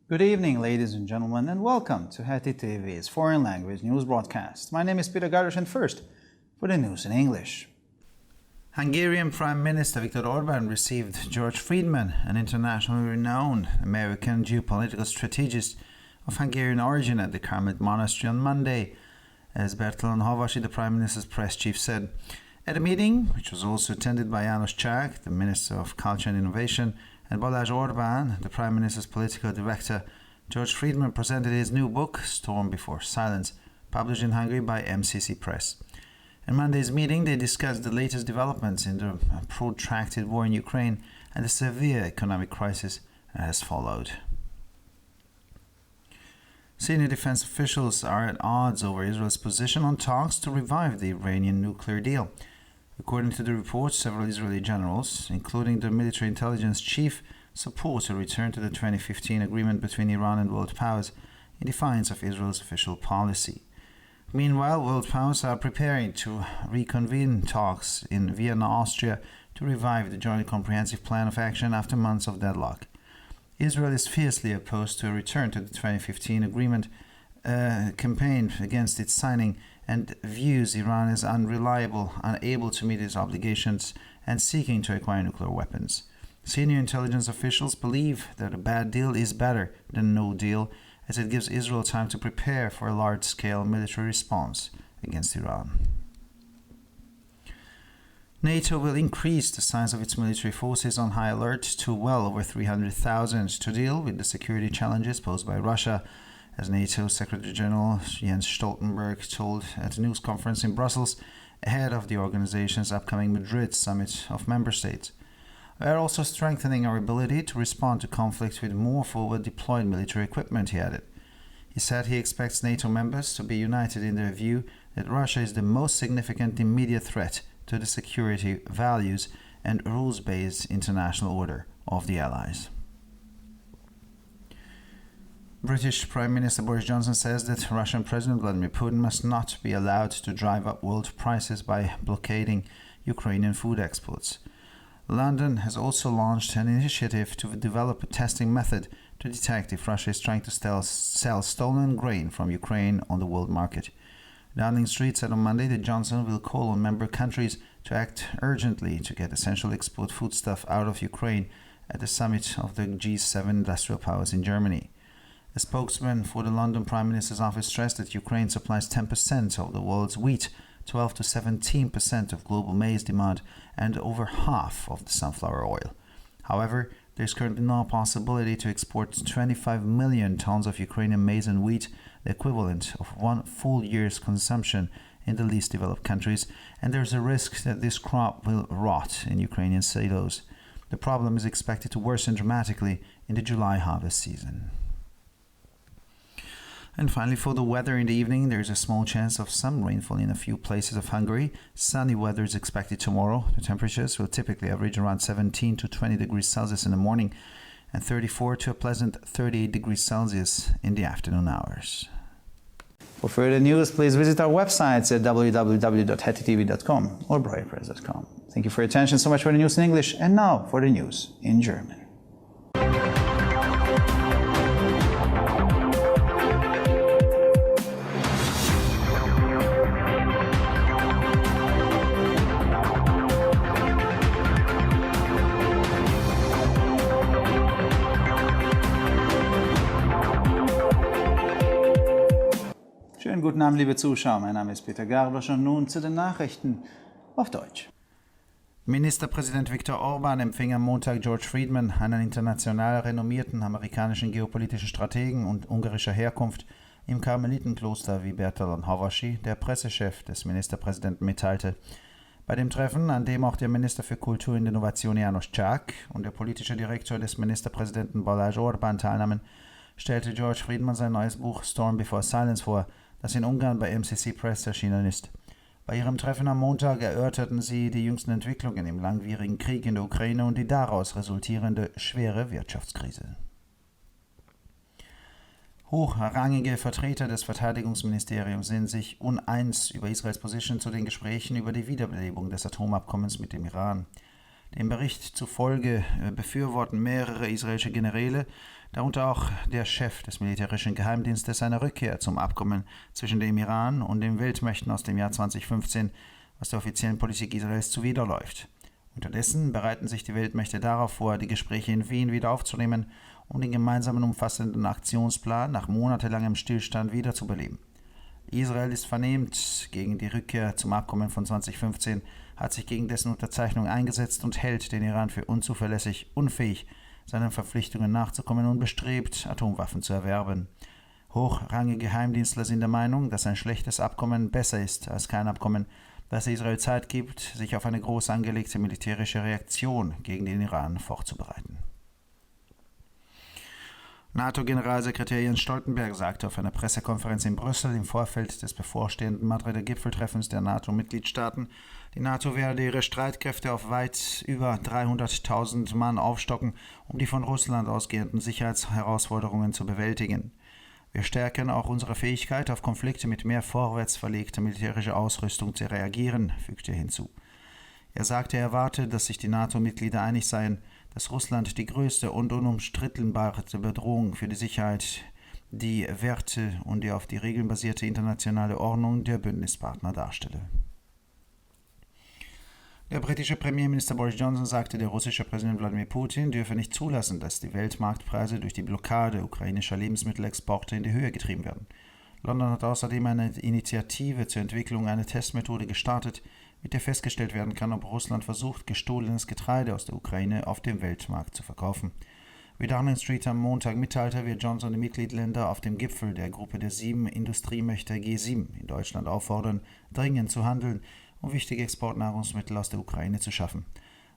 Good evening, ladies and gentlemen, and welcome to Heti TV's foreign language news broadcast. My name is Peter Gardosh, and first, for the news in English. Hungarian Prime Minister Viktor Orbán received George Friedman, an internationally renowned American geopolitical strategist of Hungarian origin, at the Carmelite Monastery on Monday, as Bertalan Havasi, the Prime Minister's press chief, said. At a meeting, which was also attended by János Csák, the Minister of Culture and Innovation, and Balázs Orbán, the Prime Minister's political director, George Friedman presented his new book, Storm Before Silence, published in Hungary by MCC Press. In Monday's meeting, they discussed the latest developments in the protracted war in Ukraine and the severe economic crisis that has followed. Senior defense officials are at odds over Israel's position on talks to revive the Iranian nuclear deal. According to the report, several Israeli generals, including the military intelligence chief, support a return to the 2015 agreement between Iran and world powers in defiance of Israel's official policy. Meanwhile, world powers are preparing to reconvene talks in Vienna, Austria, to revive the Joint Comprehensive Plan of Action after months of deadlock. Israel is fiercely opposed to a return to the 2015 agreement, campaigned against its signing, and views Iran as unreliable, unable to meet its obligations, and seeking to acquire nuclear weapons. Senior intelligence officials believe that a bad deal is better than no deal, as it gives Israel time to prepare for a large-scale military response against Iran. NATO will increase the size of its military forces on high alert to well over 300,000 to deal with the security challenges posed by Russia, as NATO Secretary General Jens Stoltenberg told at a news conference in Brussels ahead of the organization's upcoming Madrid summit of member states. We are also strengthening our ability to respond to conflict with more forward-deployed military equipment, he added. He said he expects NATO members to be united in their view that Russia is the most significant immediate threat to the security, values, and rules-based international order of the Allies. British Prime Minister Boris Johnson says that Russian President Vladimir Putin must not be allowed to drive up world prices by blockading Ukrainian food exports. London has also launched an initiative to develop a testing method to detect if Russia is trying to sell stolen grain from Ukraine on the world market. Downing Street said on Monday that Johnson will call on member countries to act urgently to get essential export foodstuff out of Ukraine at the summit of the G7 industrial powers in Germany. A spokesman for the London Prime Minister's office stressed that Ukraine supplies 10% of the world's wheat, 12 to 17% of global maize demand, and over half of the sunflower oil. However, there is currently no possibility to export 25 million tons of Ukrainian maize and wheat, the equivalent of one full year's consumption in the least developed countries, and there is a risk that this crop will rot in Ukrainian silos. The problem is expected to worsen dramatically in the July harvest season. And finally, for the weather in the evening, there is a small chance of some rainfall in a few places of Hungary. Sunny weather is expected tomorrow. The temperatures will typically average around 17 to 20 degrees Celsius in the morning and 34 to a pleasant 38 degrees Celsius in the afternoon hours. For further news, please visit our websites at www.hetitv.com or broyerpress.com. Thank you for your attention so much for the news in English, and now for the news in German. Schönen guten Abend, liebe Zuschauer. Mein Name ist Peter Gardosh und nun zu den Nachrichten auf Deutsch. Ministerpräsident Viktor Orbán empfing am Montag George Friedman, einen international renommierten amerikanischen geopolitischen Strategen und ungarischer Herkunft, im Karmelitenkloster, wie Bertalan Havasi, der Pressechef des Ministerpräsidenten, mitteilte. Bei dem Treffen, an dem auch der Minister für Kultur und Innovation János Csák und der politische Direktor des Ministerpräsidenten Balázs Orbán teilnahmen, stellte George Friedman sein neues Buch Storm Before Silence vor, das in Ungarn bei MCC Press erschienen ist. Bei ihrem Treffen am Montag erörterten sie die jüngsten Entwicklungen im langwierigen Krieg in der Ukraine und die daraus resultierende schwere Wirtschaftskrise. Hochrangige Vertreter des Verteidigungsministeriums sind sich uneins über Israels Position zu den Gesprächen über die Wiederbelebung des Atomabkommens mit dem Iran. Dem Bericht zufolge befürworten mehrere israelische Generäle, darunter auch der Chef des militärischen Geheimdienstes, eine Rückkehr zum Abkommen zwischen dem Iran und den Weltmächten aus dem Jahr 2015, was der offiziellen Politik Israels zuwiderläuft. Unterdessen bereiten sich die Weltmächte darauf vor, die Gespräche in Wien wieder aufzunehmen, um den gemeinsamen umfassenden Aktionsplan nach monatelangem Stillstand wiederzubeleben. Israel ist vernehmend gegen die Rückkehr zum Abkommen von 2015, hat sich gegen dessen Unterzeichnung eingesetzt und hält den Iran für unzuverlässig, unfähig, seinen Verpflichtungen nachzukommen und bestrebt, Atomwaffen zu erwerben. Hochrangige Geheimdienstler sind der Meinung, dass ein schlechtes Abkommen besser ist als kein Abkommen, das Israel Zeit gibt, sich auf eine groß angelegte militärische Reaktion gegen den Iran vorzubereiten. NATO-Generalsekretär Jens Stoltenberg sagte auf einer Pressekonferenz in Brüssel im Vorfeld des bevorstehenden Madrider Gipfeltreffens der NATO-Mitgliedstaaten, die NATO werde ihre Streitkräfte auf weit über 300.000 Mann aufstocken, um die von Russland ausgehenden Sicherheitsherausforderungen zu bewältigen. Wir stärken auch unsere Fähigkeit, auf Konflikte mit mehr vorwärts verlegter militärischer Ausrüstung zu reagieren, fügte er hinzu. Er sagte, er erwarte, dass sich die NATO-Mitglieder einig seien, dass Russland die größte und unumstrittenbarste Bedrohung für die Sicherheit, die Werte und die auf die Regeln basierte internationale Ordnung der Bündnispartner darstelle. Der britische Premierminister Boris Johnson sagte, der russische Präsident Wladimir Putin dürfe nicht zulassen, dass die Weltmarktpreise durch die Blockade ukrainischer Lebensmittelexporte in die Höhe getrieben werden. London hat außerdem eine Initiative zur Entwicklung einer Testmethode gestartet, mit der festgestellt werden kann, ob Russland versucht, gestohlenes Getreide aus der Ukraine auf dem Weltmarkt zu verkaufen. Wie Downing Street am Montag mitteilte, wird Johnson die Mitgliedsländer auf dem Gipfel der Gruppe der 7 Industriemächte G7 in Deutschland auffordern, dringend zu handeln, um wichtige Exportnahrungsmittel aus der Ukraine zu schaffen.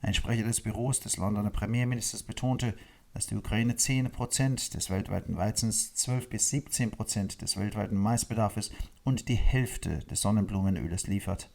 Ein Sprecher des Büros des Londoner Premierministers betonte, dass die Ukraine 10% des weltweiten Weizens, 12 bis 17% des weltweiten Maisbedarfs und die Hälfte des Sonnenblumenöles liefert.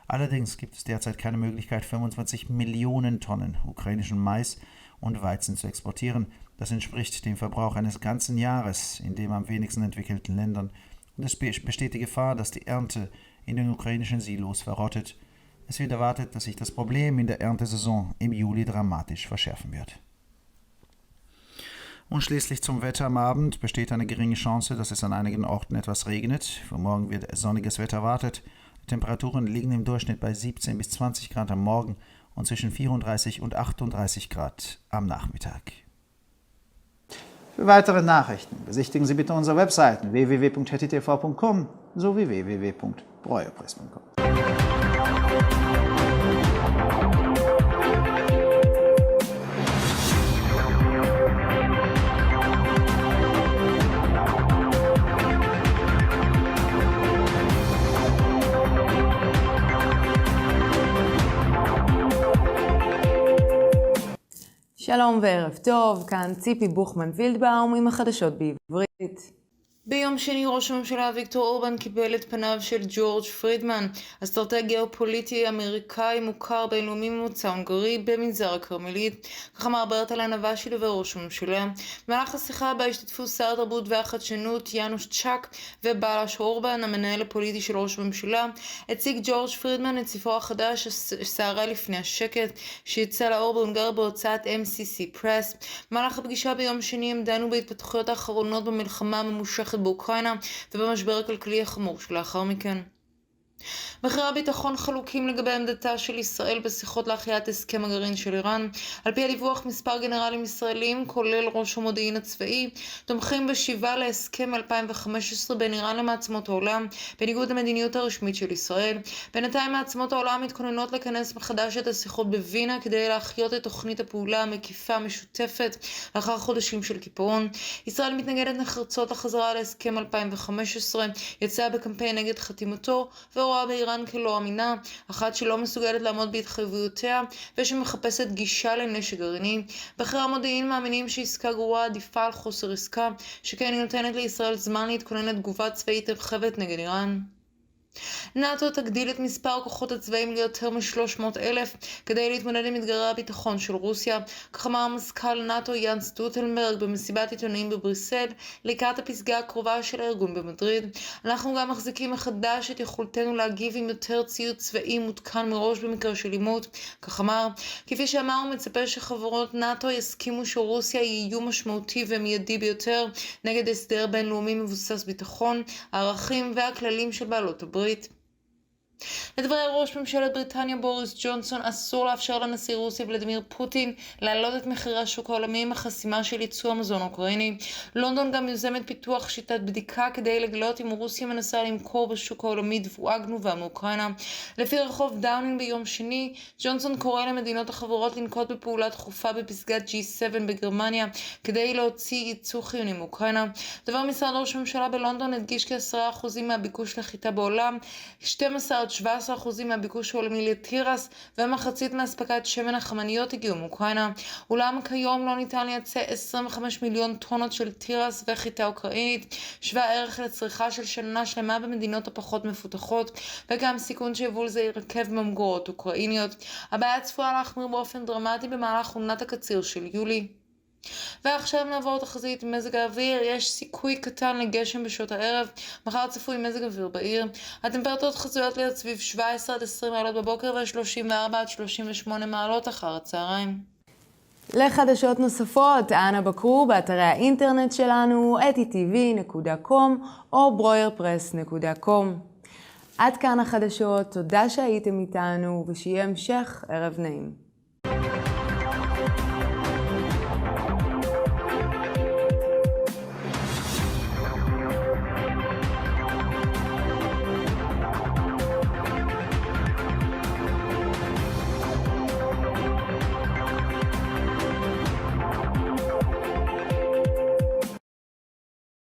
Allerdings gibt es derzeit keine Möglichkeit, 25 Millionen Tonnen ukrainischen Mais und Weizen zu exportieren. Das entspricht dem Verbrauch eines ganzen Jahres in den am wenigsten entwickelten Ländern. Und es besteht die Gefahr, dass die Ernte in den ukrainischen Silos verrottet. Es wird erwartet, dass sich das Problem in der Erntesaison im Juli dramatisch verschärfen wird. Und schließlich zum Wetter am Abend besteht eine geringe Chance, dass es an einigen Orten etwas regnet. Für morgen wird sonniges Wetter erwartet. Die Temperaturen liegen im Durchschnitt bei 17 bis 20 Grad am Morgen und zwischen 34 und 38 Grad am Nachmittag. Für weitere Nachrichten besichtigen Sie bitte unsere Webseiten www.hettitv.com sowie www.breuerpress.com. שלום וערב טוב, כאן ציפי בוכמן וילדבאום עם החדשות בעברית. ביום שני ראש הממשלה ויקטור אורבן קיבל את פניו של ג'ורג' פרידמן, אסטרטג גיאופוליטי אמריקאי מוכר בינלאומי ממוצא הונגרי במנזר הכרמלית. כך אמר ברטל הנבשי דובר ראש הממשלה. במהלך השיחה בה השתתפו שר התרבות והחדשנות יאנוש צ'אק ובלש אורבן, המנהל הפוליטי של ראש הממשלה, הציג ג'ורג' פרידמן את ספרו החדש סערה לפני השקט, שיצא לאור בהונגריה בהוצאת MCC פרס. במהלך הפגישה ביום שני הם דנו בהתפתחויות האחרונות במלחמה הממושכת באוקראינה ובמשבר הכלכלי החמור שלאחר מכן. בכירי הביטחון חלוקים לגבי עמדתה של ישראל בשיחות להחייאת הסכם הגרעין של איראן. על פי הדיווח, מספר גנרלים ישראלים, כולל ראש המודיעין הצבאי, תומכים בשיבה להסכם 2015 בין איראן למעצמות העולם, בניגוד למדיניות הרשמית של ישראל. בינתיים מעצמות העולם מתכוננות לכנס מחדש את השיחות בווינה כדי להחיות את תוכנית הפעולה המקיפה המשותפת לאחר חודשים של קיפאון. ישראל מתנגדת נחרצות לחזרה להסכם 2015, יצאה בקמפיין נגד חתימתו ורואה באיראן כלא אמינה, אחת שלא מסוגלת לעמוד בהתחייבויותיה ושמחפשת גישה לנשק גרעיני. בכירי המודיעין מאמינים שעסקה גרועה עדיפה על חוסר עסקה, שכן היא נותנת לישראל זמן להתכונן לתגובה צבאית נרחבת נגד איראן. נאט"ו תגדיל את מספר הכוחות הצבאיים ליותר מ-300,000 כדי להתמודד עם אתגרי הביטחון של רוסיה, כך אמר מזכ"ל נאט"ו יאנס סטולטנברג במסיבת עיתונאים בבריסל לקראת הפסגה הקרובה של הארגון במדריד. אנחנו גם מחזיקים מחדש את יכולתנו להגיב עם יותר ציוד צבאי מותקן מראש במקרה של עימות, כך אמר. כפי שאמר, הוא מצפה שחברות נאט"ו יסכימו שרוסיה היא איום משמעותי ומיידי ביותר נגד הסדר בינלאומי מבוסס ביטחון, הערכים והכללים של בעלות הברית. לדברי ראש ממשלת בריטניה בוריס ג'ונסון, אסור לאפשר לנשיא רוסיה ולדימיר פוטין להעלות את מחירי השוק העולמי עם החסימה של ייצוא המזון האוקראיני. לונדון גם יוזמת פיתוח שיטת בדיקה כדי לגלות אם רוסיה מנסה למכור בשוק העולמי תבואה גנובה מאוקראינה. לפי רחוב דאונינג ביום שני, ג'ונסון קורא למדינות החברות לנקוט בפעולה דחופה בפסגת G7 בגרמניה כדי להוציא ייצוא חיוני מאוקראינה. דבר משרד ראש הממשלה בלונדון הדגיש כי 10% מהביקוש לחיטה בעולם, 17% מהביקוש העולמי לתירס ומחצית מהספקת שמן החמניות הגיעו מאוקראינה. אולם כיום לא ניתן לייצא 25 מיליון טונות של תירס וחיטה אוקראינית, שווה ערך לצריכה של שנה שלמה במדינות הפחות מפותחות, וגם סיכון שיבול זה ירכב ממגורות אוקראיניות. הבעיה צפויה להחמיר באופן דרמטי במהלך עונת הקציר של יולי. ועכשיו נעבור תחזית מזג האוויר. יש סיכוי קטן לגשם בשעות הערב. מחר צפוי מזג אוויר בעיר. הטמפרטורות חזויות להיות סביב 17 עד 20 מעלות בבוקר ו-34 עד 38 מעלות אחר הצהריים. לחדשות נוספות, אנא בקרו באתרי האינטרנט שלנו etitv.com או broyerpress.com. עד כאן החדשות, תודה שהייתם איתנו ושיהיה המשך ערב נעים.